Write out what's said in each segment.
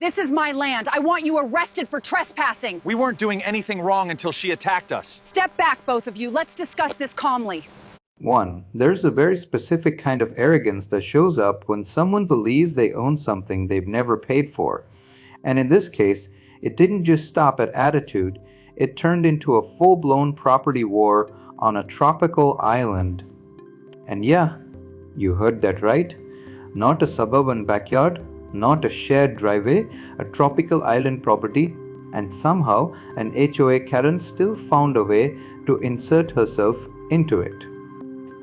This is my land. I want you arrested for trespassing. We weren't doing anything wrong until she attacked us. Step back, both of you. Let's discuss this calmly. 1. There's a very specific kind of arrogance that shows up when someone believes they own something they've never paid for. And in this case, it didn't just stop at attitude, it turned into a full-blown property war on a tropical island. And yeah, you heard that right. Not a suburban backyard, not a shared driveway, a tropical island property, and somehow an HOA Karen still found a way to insert herself into it.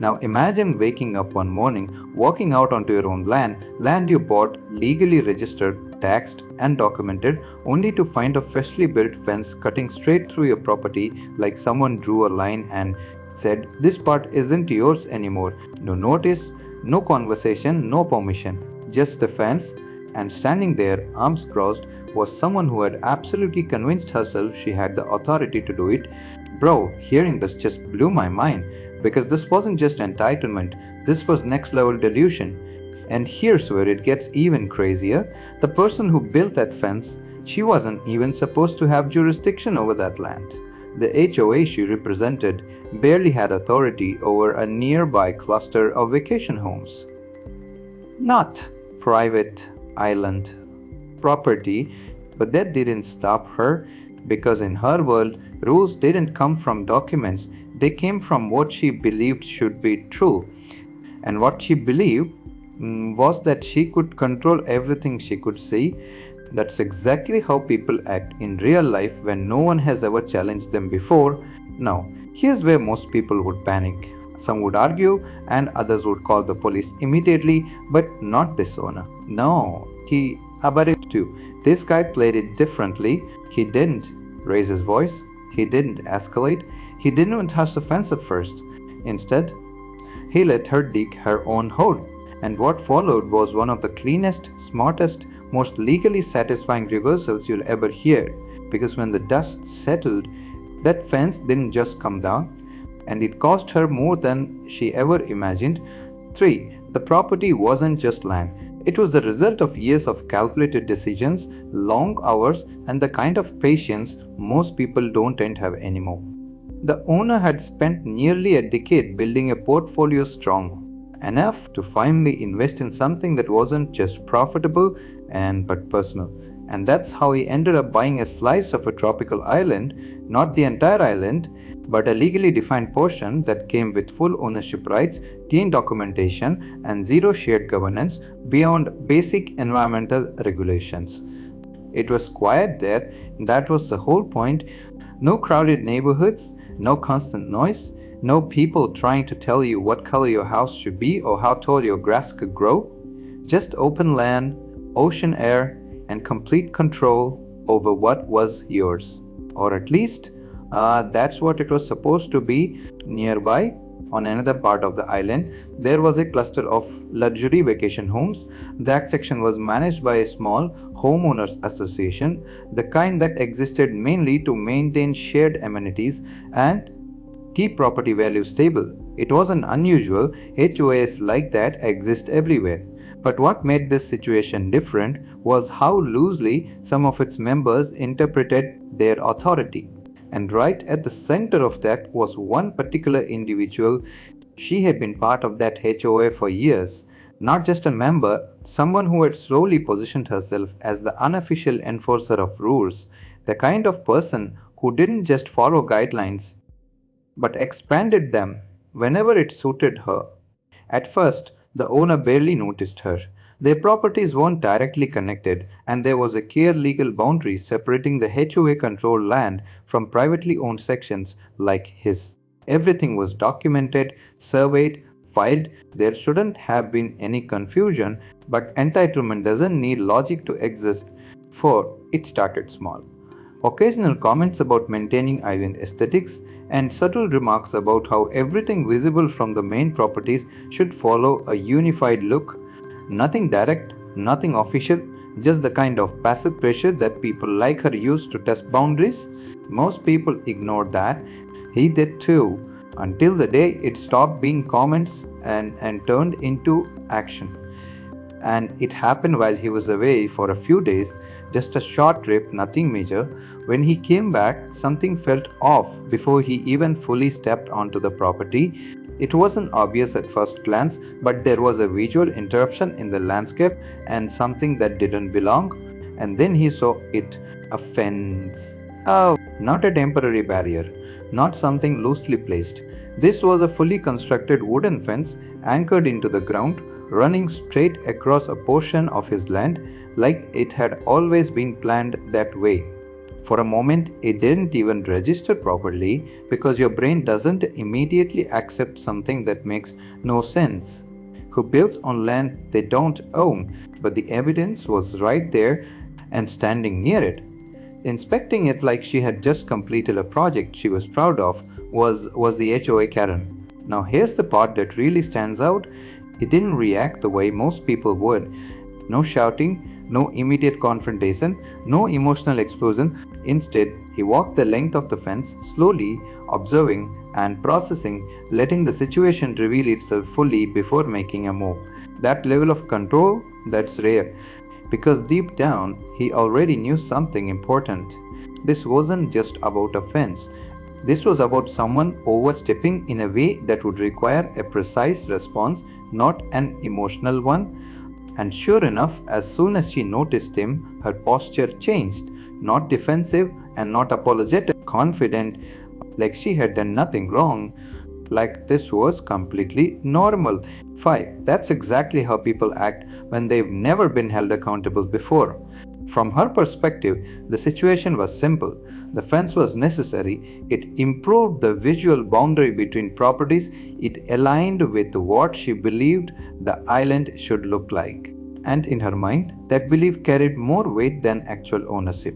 Now imagine waking up one morning, walking out onto your own land you bought, legally registered, taxed and documented, only to find a freshly built fence cutting straight through your property like someone drew a line and said, "This part isn't yours anymore." No notice, no conversation, no permission, just the fence. And standing there, arms crossed, was someone who had absolutely convinced herself she had the authority to do it. Bro, hearing this just blew my mind, because this wasn't just entitlement, this was next level delusion. And here's where it gets even crazier. The person who built that fence, she wasn't even supposed to have jurisdiction over that land. The HOA she represented barely had authority over a nearby cluster of vacation homes. Not private island property, but that didn't stop her, because in her world, rules didn't come from documents, they came from what she believed should be true. And what she believed was that she could control everything she could see. That's exactly how people act in real life when no one has ever challenged them before. Now, here's where most people would panic. Some would argue and others would call the police immediately, but not this owner. No, he about it too. This guy played it differently. He didn't raise his voice. He didn't escalate. He didn't even touch the fence at first. Instead, he let her dig her own hole. And what followed was one of the cleanest, smartest, most legally satisfying reversals you'll ever hear. Because when the dust settled, that fence didn't just come down, and it cost her more than she ever imagined. 3. The property wasn't just land. It was the result of years of calculated decisions, long hours, and the kind of patience most people don't have anymore. The owner had spent nearly a decade building a portfolio strong enough to finally invest in something that wasn't just profitable but personal. And that's how he ended up buying a slice of a tropical island, not the entire island, but a legally defined portion that came with full ownership rights, clean documentation, and zero shared governance beyond basic environmental regulations. It was quiet there, that was the whole point. No crowded neighborhoods, no constant noise, no people trying to tell you what color your house should be or how tall your grass could grow. Just open land, ocean air, and complete control over what was yours. Or at least, that's what it was supposed to be. Nearby, on another part of the island, there was a cluster of luxury vacation homes. That section was managed by a small Homeowners Association, the kind that existed mainly to maintain shared amenities and keep property values stable. It wasn't unusual. HOAs like that exist everywhere. But what made this situation different was how loosely some of its members interpreted their authority. And right at the center of that was one particular individual. She had been part of that HOA for years. Not just a member, someone who had slowly positioned herself as the unofficial enforcer of rules, the kind of person who didn't just follow guidelines, but expanded them whenever it suited her. At first, the owner barely noticed her. Their properties weren't directly connected, and there was a clear legal boundary separating the HOA-controlled land from privately owned sections like his. Everything was documented, surveyed, filed. There shouldn't have been any confusion, but entitlement doesn't need logic to exist, for it started small. Occasional comments about maintaining island aesthetics and subtle remarks about how everything visible from the main properties should follow a unified look. Nothing direct, nothing official, just the kind of passive pressure that people like her use to test boundaries. Most people ignored that. He did too, until the day it stopped being comments and turned into action. And it happened while he was away for a few days, just a short trip, nothing major. When he came back, something felt off before he even fully stepped onto the property. It wasn't obvious at first glance, but there was a visual interruption in the landscape and something that didn't belong. And then he saw it, a fence. Oh, not a temporary barrier, not something loosely placed. This was a fully constructed wooden fence anchored into the ground, running straight across a portion of his land like it had always been planned that way. For a moment, it didn't even register properly because your brain doesn't immediately accept something that makes no sense. Who builds on land they don't own? But the evidence was right there and standing near it. Inspecting it like she had just completed a project she was proud of was the HOA Karen. Now here's the part that really stands out. He didn't react the way most people would. No shouting, no immediate confrontation, no emotional explosion. Instead, he walked the length of the fence, slowly, observing and processing, letting the situation reveal itself fully before making a move. That level of control, that's rare. Because deep down, he already knew something important. This wasn't just about a fence. This was about someone overstepping in a way that would require a precise response, not an emotional one. And sure enough, as soon as she noticed him, her posture changed. Not defensive and not apologetic, confident, like she had done nothing wrong, like this was completely normal. 5. That's exactly how people act when they've never been held accountable before. From her perspective, the situation was simple. The fence was necessary. It improved the visual boundary between properties. It aligned with what she believed the island should look like. And in her mind, that belief carried more weight than actual ownership.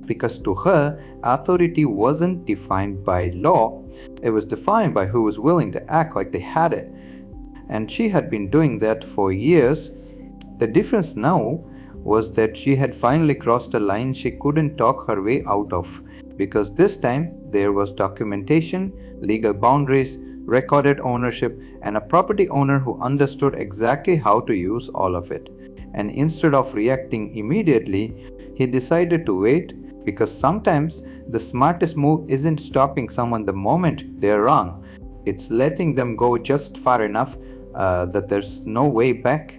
Because to her, authority wasn't defined by law, it was defined by who was willing to act like they had it. And she had been doing that for years. The difference now was that she had finally crossed a line she couldn't talk her way out of, because this time there was documentation, legal boundaries, recorded ownership, and a property owner who understood exactly how to use all of it. And instead of reacting immediately, he decided to wait, because sometimes the smartest move isn't stopping someone the moment they're wrong. It's letting them go just far enough that there's no way back.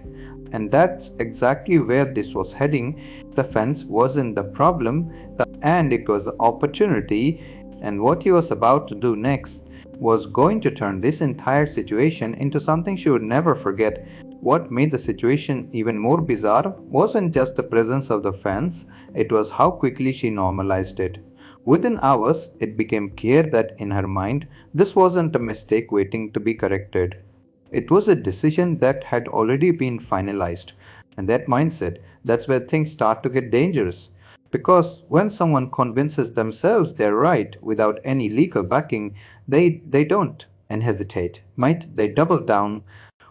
And that's exactly where this was heading. The fence wasn't the problem, and it was the opportunity. And what he was about to do next was going to turn this entire situation into something she would never forget. What made the situation even more bizarre wasn't just the presence of the fence, it was how quickly she normalized it. Within hours, it became clear that in her mind, this wasn't a mistake waiting to be corrected. It was a decision that had already been finalized. And that mindset, that's where things start to get dangerous. Because when someone convinces themselves they're right without any legal backing, they don't and hesitate. Might they double down?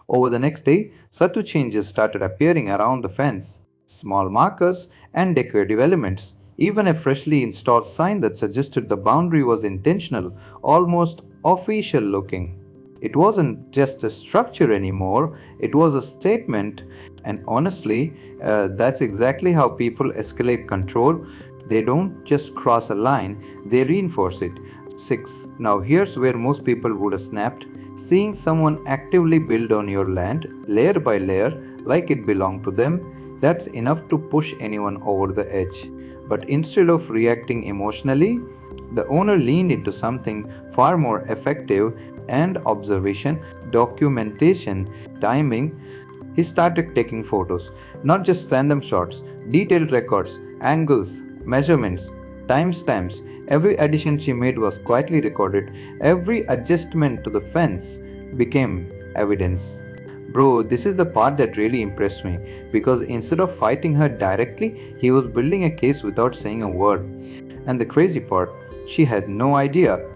Over the next day, subtle changes started appearing around the fence. Small markers and decorative elements. Even a freshly installed sign that suggested the boundary was intentional, almost official looking. It wasn't just a structure anymore, it was a statement. And honestly, that's exactly how people escalate control. They don't just cross a line, they reinforce it. 6. Now, here's where most people would have snapped. Seeing someone actively build on your land, layer by layer, like it belonged to them, that's enough to push anyone over the edge. But instead of reacting emotionally, the owner leaned into something far more effective, and observation, documentation, timing. He started taking photos, not just random shots, detailed records, angles, measurements, timestamps. Every addition she made was quietly recorded. Every adjustment to the fence became evidence. Bro, this is the part that really impressed me, because instead of fighting her directly, he was building a case without saying a word. And the crazy part, she had no idea.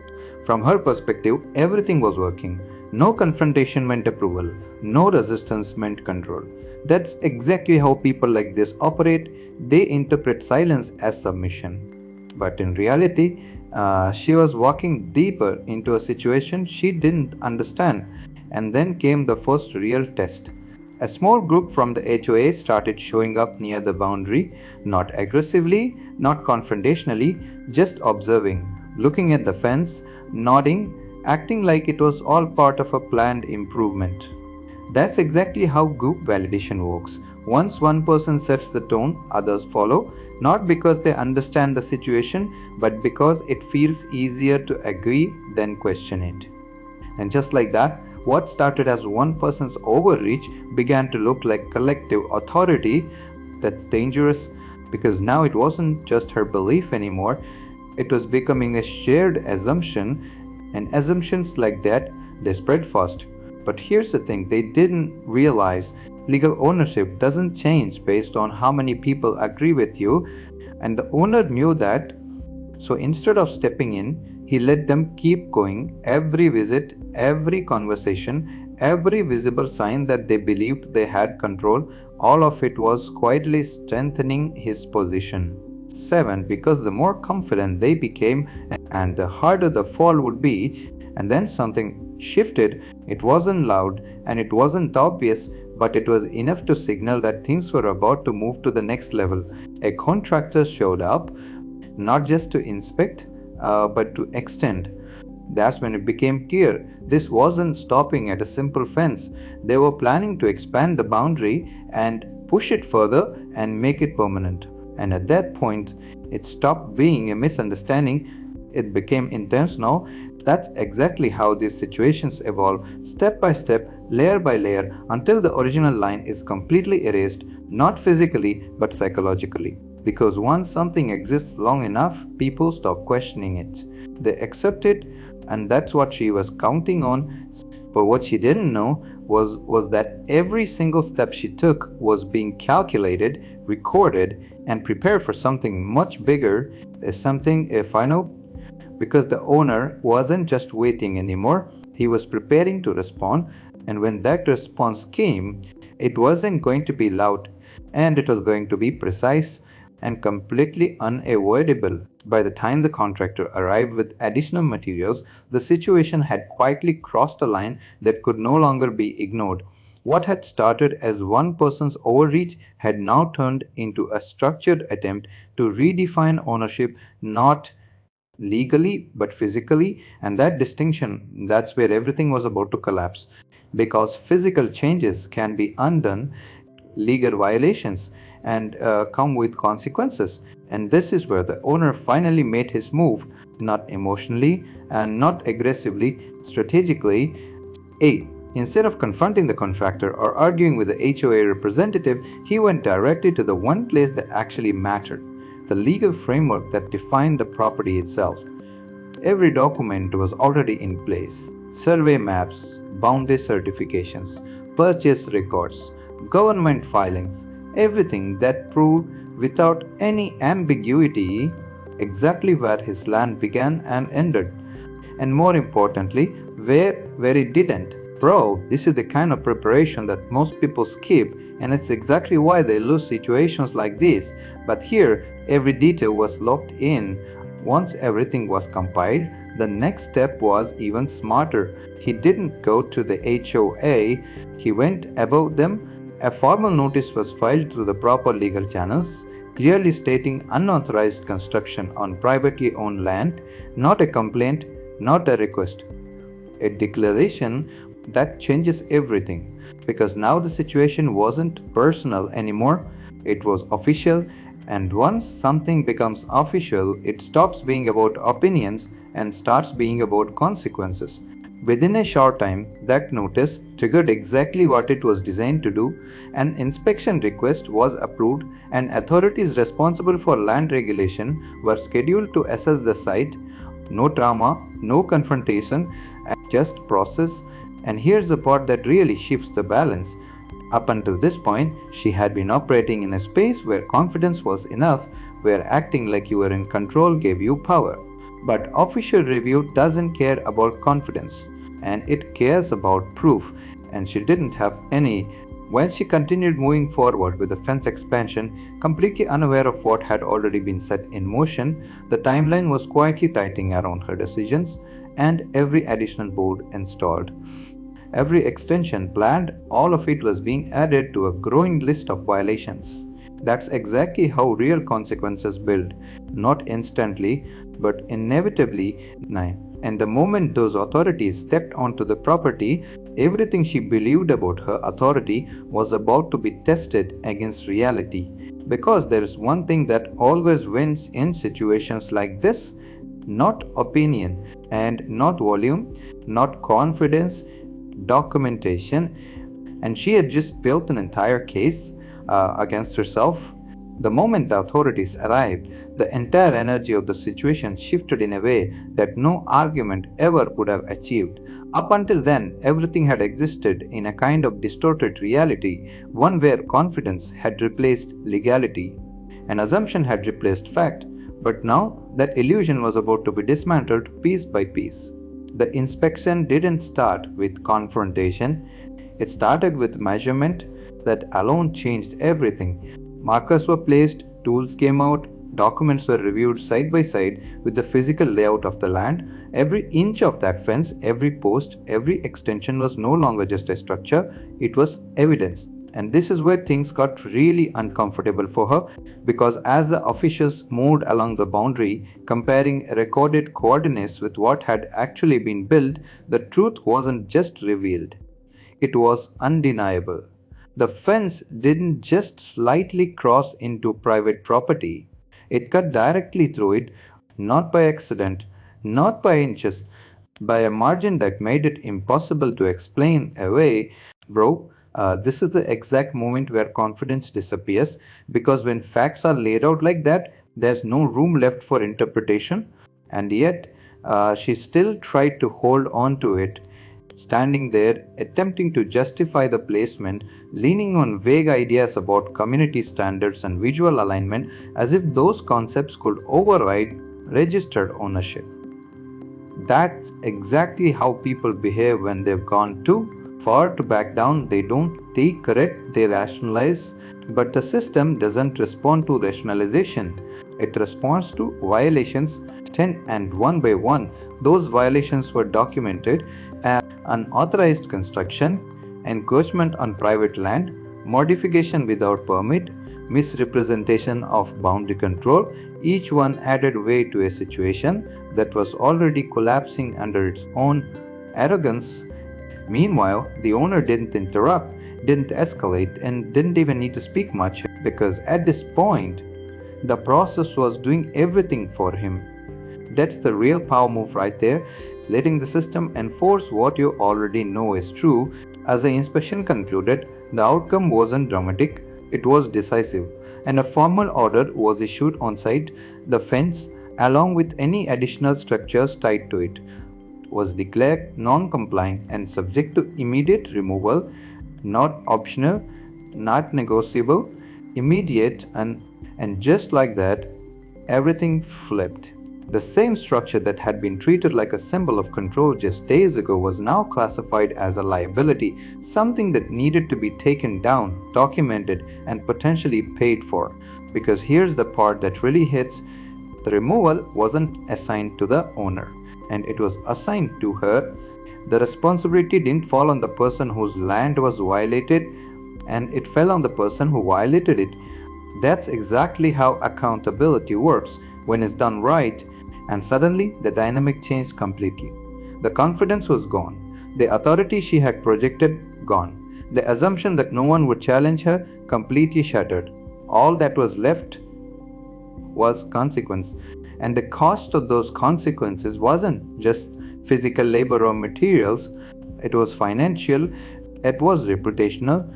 From her perspective, everything was working. No confrontation meant approval, no resistance meant control. That's exactly how people like this operate. They interpret silence as submission. But in reality, she was walking deeper into a situation she didn't understand. And then came the first real test. A small group from the HOA started showing up near the boundary, not aggressively, not confrontationally, just observing, looking at the fence, nodding, acting like it was all part of a planned improvement. That's exactly how group validation works. Once one person sets the tone, others follow, not because they understand the situation, but because it feels easier to agree than question it. And just like that, what started as one person's overreach began to look like collective authority. That's dangerous because now it wasn't just her belief anymore, it was becoming a shared assumption, and assumptions like that, they spread fast. But here's the thing they didn't realize: legal ownership doesn't change based on how many people agree with you, and the owner knew that. So instead of stepping in, he let them keep going. Every visit, every conversation, every visible sign that they believed they had control, all of it was quietly strengthening his position. 7. Because the more confident they became and the harder the fall would be, and then something shifted. It wasn't loud and it wasn't obvious, but it was enough to signal that things were about to move to the next level. A contractor showed up, not just to inspect, but to extend. That's when it became clear this wasn't stopping at a simple fence. They were planning to expand the boundary and push it further and make it permanent. And at that point, it stopped being a misunderstanding, it became intentional. That's exactly how these situations evolve, step by step, layer by layer, until the original line is completely erased, not physically but psychologically. Because once something exists long enough, people stop questioning it. They accept it, and that's what she was counting on. But what she didn't know was that every single step she took was being calculated, recorded, and prepared for something much bigger, a final, because the owner wasn't just waiting anymore, he was preparing to respond, and when that response came, it wasn't going to be loud, and it was going to be precise and completely unavoidable. By the time the contractor arrived with additional materials, the situation had quietly crossed a line that could no longer be ignored. What had started as one person's overreach had now turned into a structured attempt to redefine ownership, not legally but physically, and that distinction, that's where everything was about to collapse. Because physical changes can be undone, legal violations and come with consequences. And this is where the owner finally made his move, not emotionally and not aggressively, strategically. 8. Instead of confronting the contractor or arguing with the HOA representative, he went directly to the one place that actually mattered: the legal framework that defined the property itself. Every document was already in place: survey maps, boundary certifications, purchase records, government filings, everything that proved without any ambiguity exactly where his land began and ended. And more importantly, where it didn't. Bro, this is the kind of preparation that most people skip, and it's exactly why they lose situations like this. But here, every detail was locked in. Once everything was compiled, the next step was even smarter. He didn't go to the HOA, he went above them. A formal notice was filed through the proper legal channels, clearly stating unauthorized construction on privately owned land, not a complaint, not a request. A declaration that changes everything, because now the situation wasn't personal anymore, it was official. And once something becomes official, it stops being about opinions and starts being about consequences. Within a short time, that notice triggered exactly what it was designed to do. An inspection request was approved, and authorities responsible for land regulation were scheduled to assess the site. No drama, no confrontation, just process. And here's the part that really shifts the balance. Up until this point, she had been operating in a space where confidence was enough, where acting like you were in control gave you power. But official review doesn't care about confidence, and it cares about proof, and she didn't have any. When she continued moving forward with the fence expansion, completely unaware of what had already been set in motion, the timeline was quietly tightening around her decisions and every additional board installed. every extension planned, all of it was being added to a growing list of violations. That's exactly how real consequences build, not instantly, but inevitably. And the moment those authorities stepped onto the property, everything she believed about her authority was about to be tested against reality. Because there is one thing that always wins in situations like this: not opinion, and not volume, not confidence, documentation. And she had just built an entire case against herself. The moment the authorities arrived, the entire energy of the situation shifted in a way that no argument ever could have achieved. Up until then, everything had existed in a kind of distorted reality, one where confidence had replaced legality, and assumption had replaced fact. But now, that illusion was about to be dismantled piece by piece. The inspection didn't start with confrontation, it started with measurement. That alone changed everything. Markers were placed, tools came out, documents were reviewed side by side with the physical layout of the land. Every inch of that fence, every post, every extension was no longer just a structure, it was evidence. And this is where things got really uncomfortable for her, because as the officials moved along the boundary, comparing recorded coordinates with what had actually been built, the truth wasn't just revealed, it was undeniable. The fence didn't just slightly cross into private property, it cut directly through it, not by accident, not by inches, by a margin that made it impossible to explain away. Bro, this is the exact moment where confidence disappears, because when facts are laid out like that, there's no room left for interpretation. And yet, she still tried to hold on to it, standing there, attempting to justify the placement, leaning on vague ideas about community standards and visual alignment, as if those concepts could override registered ownership. That's exactly how people behave when they've gone too far to back down. They don't take correct, they rationalize. But the system doesn't respond to rationalization, it responds to violations. 10 and one by one, those violations were documented as unauthorized construction, encroachment on private land, modification without permit, misrepresentation of boundary control. Each one added weight to a situation that was already collapsing under its own arrogance. Meanwhile, the owner didn't interrupt, didn't escalate, and didn't even need to speak much, because at this point, the process was doing everything for him. That's the real power move right there, letting the system enforce what you already know is true. As the inspection concluded, the outcome wasn't dramatic, it was decisive, and a formal order was issued on site. The fence, along with any additional structures tied to it, was declared non-compliant and subject to immediate removal, not optional, not negotiable, immediate. And just like that, everything flipped. The same structure that had been treated like a symbol of control just days ago was now classified as a liability, something that needed to be taken down, documented, and potentially paid for. Because here's the part that really hits: the removal wasn't assigned to the owner, and it was assigned to her. The responsibility didn't fall on the person whose land was violated, and it fell on the person who violated it. That's exactly how accountability works when it's done right. And suddenly, the dynamic changed completely. The confidence was gone. The authority she had projected, gone. The assumption that no one would challenge her, completely shattered. All that was left was consequence. And the cost of those consequences wasn't just physical labor or materials, it was financial, it was reputational,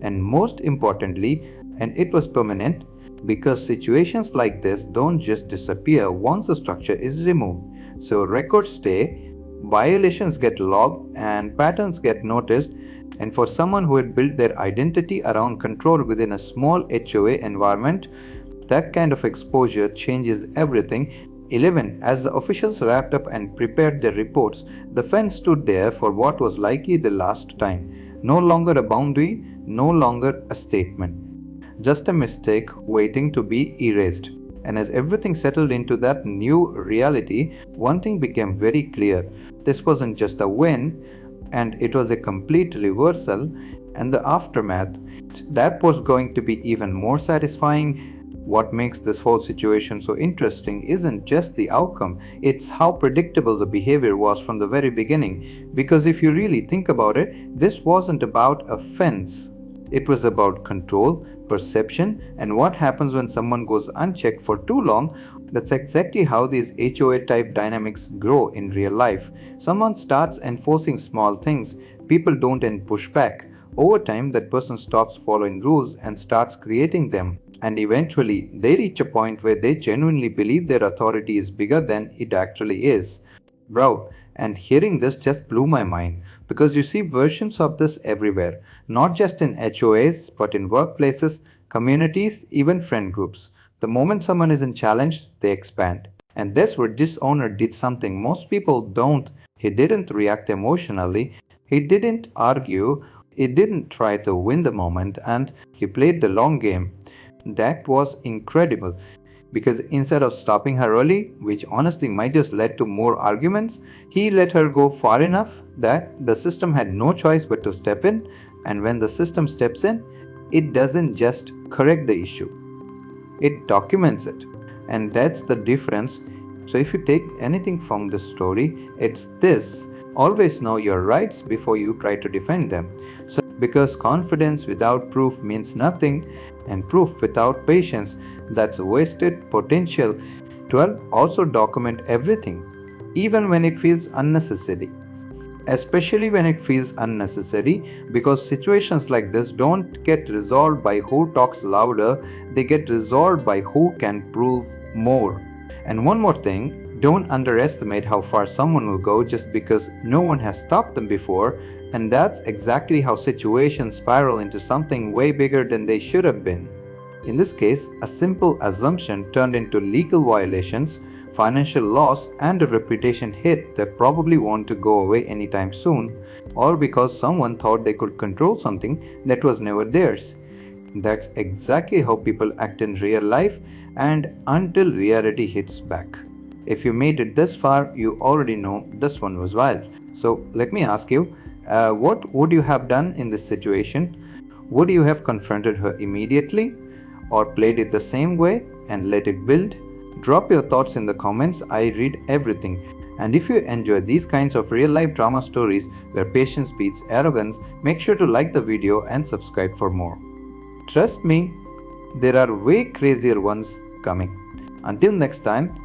and most importantly, and it was permanent. Because situations like this don't just disappear once the structure is removed. So records stay, violations get logged, and patterns get noticed. And for someone who had built their identity around control within a small HOA environment, that kind of exposure changes everything. 11. As the officials wrapped up and prepared their reports, the fence stood there for what was likely the last time. No longer a boundary, no longer a statement. Just a mistake waiting to be erased. And as everything settled into that new reality, one thing became very clear. This wasn't just a win, and it was a complete reversal, and the aftermath, that was going to be even more satisfying. What makes this whole situation so interesting isn't just the outcome, it's how predictable the behavior was from the very beginning. Because if you really think about it, this wasn't about offense. It was about control, perception, and what happens when someone goes unchecked for too long. That's exactly how these HOA type dynamics grow in real life. Someone starts enforcing small things, people don't then push back. Over time, that person stops following rules and starts creating them. And eventually, they reach a point where they genuinely believe their authority is bigger than it actually is. Bro, and hearing this just blew my mind because you see versions of this everywhere, not just in HOAs, but in workplaces, communities, even friend groups. The moment someone isn't challenged, they expand. And that's where this owner did something most people don't. He didn't react emotionally, he didn't argue, he didn't try to win the moment, and he played the long game. That was incredible because instead of stopping her early, which honestly might just lead to more arguments, he let her go far enough that the system had no choice but to step in. And when the system steps in, it doesn't just correct the issue, it documents it. And that's the difference. So if you take anything from this story, it's this: always know your rights before you try to defend them. So because confidence without proof means nothing, and proof without patience, that's wasted potential. 12. Also document everything, even when it feels unnecessary. Especially when it feels unnecessary, because situations like this don't get resolved by who talks louder, they get resolved by who can prove more. And one more thing, don't underestimate how far someone will go just because no one has stopped them before, and that's exactly how situations spiral into something way bigger than they should have been. In this case, a simple assumption turned into legal violations, financial loss, and a reputation hit that probably won't to go away anytime soon, all because someone thought they could control something that was never theirs. That's exactly how people act in real life, and until reality hits back. If you made it this far, you already know this one was wild. So let me ask you, what would you have done in this situation? Would you have confronted her immediately, or played it the same way and let it build? Drop your thoughts in the comments, I read everything. And if you enjoy these kinds of real life drama stories where patience beats arrogance, make sure to like the video and subscribe for more. Trust me, there are way crazier ones coming. Until next time,